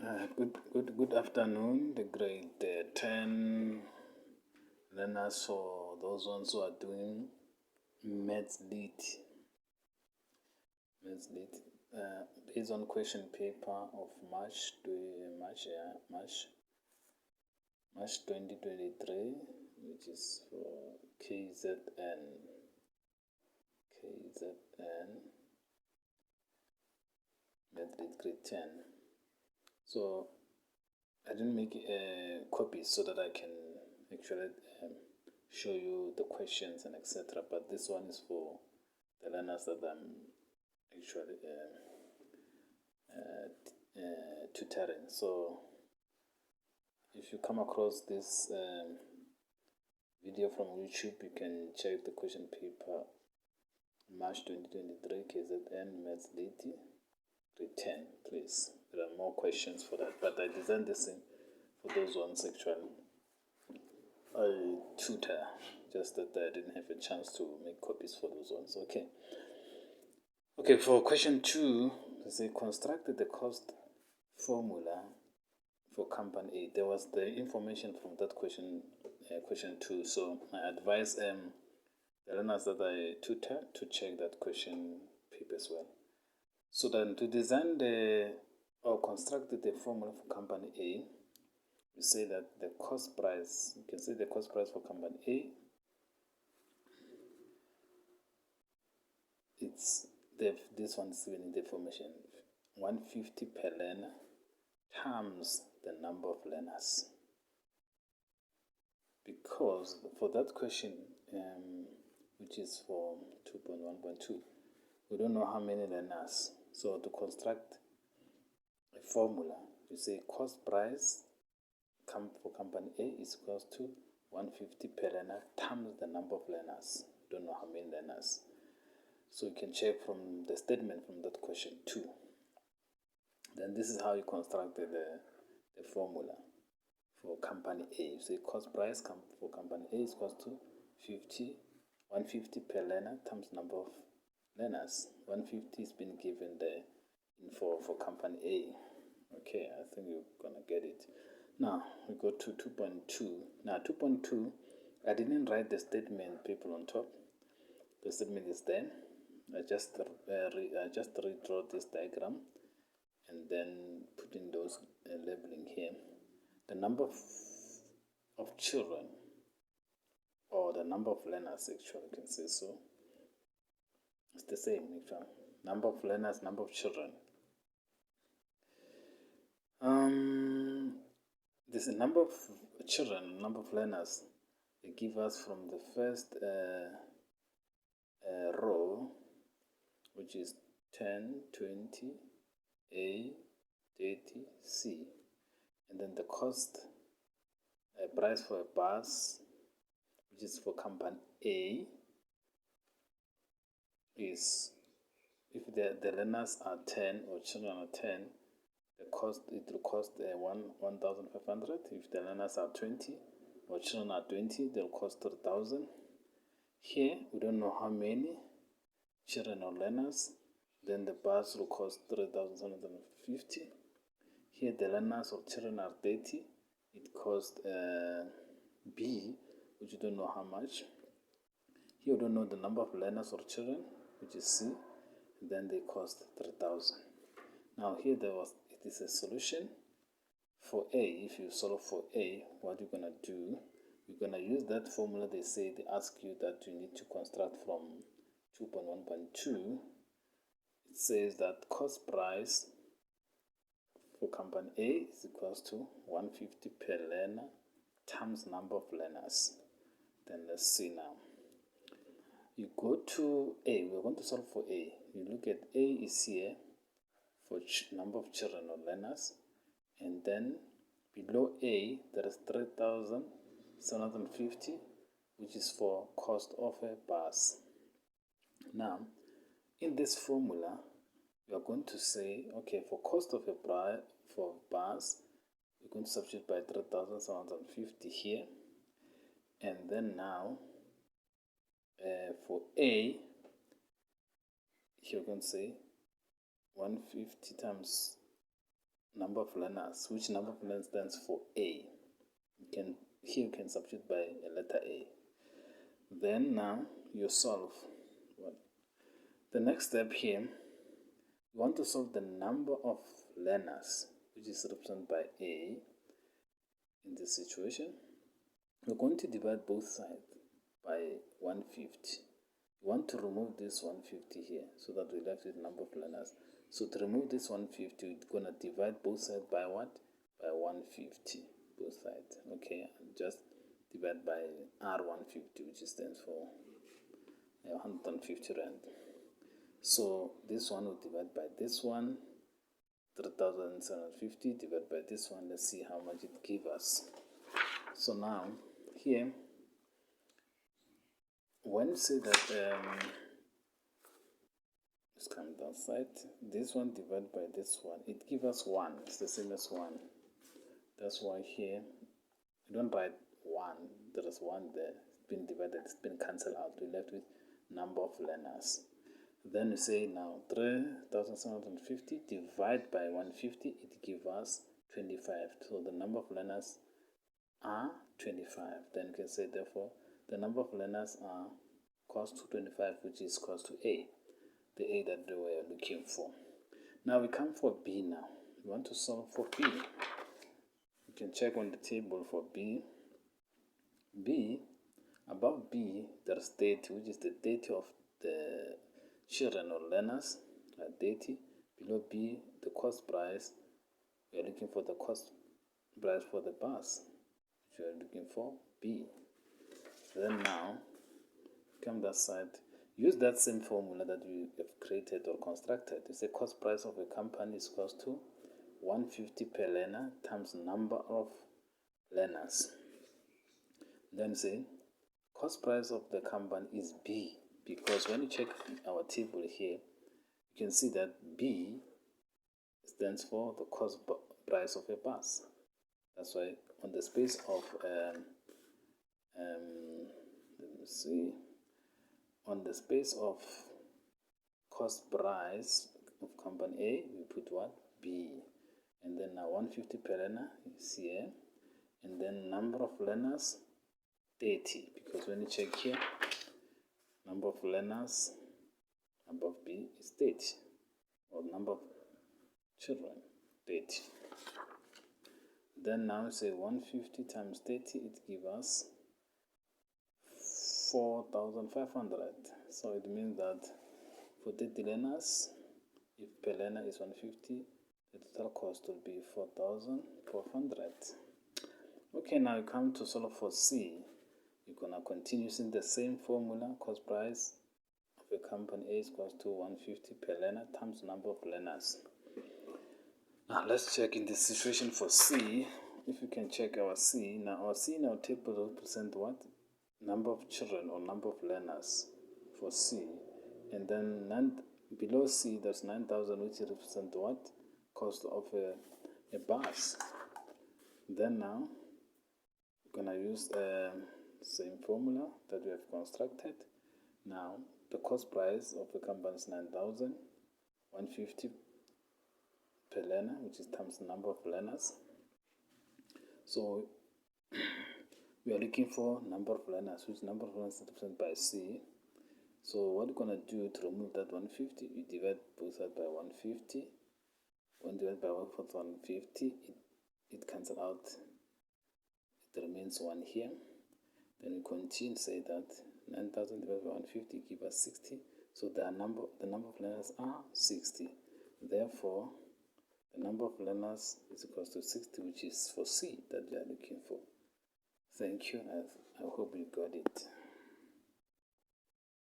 Good afternoon, the grade 10 learners, for those ones who are doing Maths Lit. Based on question paper of March 2023, which is for KZN Maths Lit grade 10. So I didn't make copies so that I can actually show you the questions and etc. But this one is for the learners that I'm actually tutoring. So if you come across this video from YouTube, you can check the question paper March 2023 KZN Maths Lit grade 10, please. There are more questions for that, but I designed this thing for those ones actually. I tutor, just that I didn't have a chance to make copies for those ones. Okay, for question 2, they constructed the cost formula for company A. There was the information from that question 2, so I advise the learners that I tutor to check that question paper as well. So then to design or construct the formula for company A, we say that the cost price, you can see the cost price for company A, this one is given in the information, 150 per learner times the number of learners. Because for that question, which is for 2.1.2, we don't know how many learners. So to construct a formula, you say cost price for company A is equals to 150 per learner times the number of learners. Don't know how many learners. So you can check from the statement from that question 2. Then this is how you constructed the formula for company A. You say cost price for company A is equals to 150 per learner times number of learners. 150 has been given the info for company A. Okay, I think you're gonna get it. Now we go to 2.2. Now 2.2, I didn't write the statement people on top. The statement is there. I just redraw this diagram and then put in those labeling here. The number of children, or the number of learners, actually, you can say so. It's the same. Number of learners, number of children. This number of children, number of learners, they give us from the first row, which is 10, 20, A, 30, C. And then the cost price for a bus, which is for company A, is, if the learners are 10 or children are 10, it will cost 1,500. If the learners are 20 or children are 20, they'll cost 3,000. Here we don't know how many children or learners, then the bus will cost 3,750. Here the learners or children are 30, it costs B, which you don't know how much. Here we don't know the number of learners or children, which is C, then they cost 3,000. Now here it is a solution for A. If you solve for A, what you're gonna do, you're gonna use that formula. They ask you that you need to construct from 2.1.2. It says that cost price for company A is equals to 150 per learner times number of learners. Then let's see now. You go to A. We're going to solve for A. You look at A is here for number of children or learners, and then below A there is 3,750, which is for cost of a bus. Now in this formula we are going to say, okay, for cost of a bus, we're going to substitute by 3,750 here, and then now for A, here we're going to say 150 times number of learners, which number of learners stands for A. Here you can substitute by a letter A. Then now you solve. The next step here, you want to solve the number of learners, which is represented by A in this situation. We're going to divide both sides by 150. You want to remove this 150 here so that we're left with number of learners. So to remove this 150, we're going to divide both sides by what? By 150, both sides. Okay, and just divide by R150, which stands for 150 Rand. So this one will divide by this one, 3,750 divided by this one. Let's see how much it gives us. So now here, when you say that let's come down side, this one divided by this one, it gives us 1. It's the same as 1. That's why here you don't write 1. There is 1 there. It's been divided. It's been cancelled out. We're left with number of learners. Then we say now 3,750 divided by 150. It gives us 25. So the number of learners are 25. Then you can say therefore the number of learners are equals to 25, which is equals to A, the A that they were looking for. Now we come for B now. We want to solve for B. You can check on the table for B. B, above B, there's 30, which is the 30 of the children or learners, 30. Below B, the cost price, we are looking for the cost price for the bus, which we are looking for B. Then now, come that side, use that same formula that we have created or constructed. You say cost price of a company is equals to 150 per learner times number of learners. Then say cost price of the company is B, because when you check our table here, you can see that B stands for the cost price of a bus. That's why on the space of let me see, on the space of cost price of company A, we put what? B. And then now 150 per learner is here. And then number of learners, 30. Because when you check here, number of learners above B is 30. Or number of children, 30. Then now say 150 times 30, it gives us 4,500. So it means that for 30 learners, if per learner is 150, the total cost will be 4,400. Okay, now you come to solve for C. You're gonna continue using the same formula. Cost price of a company A is equals to 150 per learner times number of learners. Now let's check in this situation for C. If you can check our C. Now our C in our table represent what? Number of children or number of learners for C. And then below C there's 9,000, which represent what? Cost of a bus. Then now we're gonna use the same formula that we have constructed. Now the cost price of the company is 9,000, 150 per learner, which is times the number of learners. So we are looking for number of learners, which number of learners is represented by C. So what we're gonna do to remove that 150, we divide both sides by 150. When divided by 150, it cancels out. It remains 1 here. Then we continue, say that 9,000 divided by 150 gives us 60. So the number of learners are 60. Therefore, the number of learners is equal to 60, which is for C that we are looking for. Thank you. I hope you got it.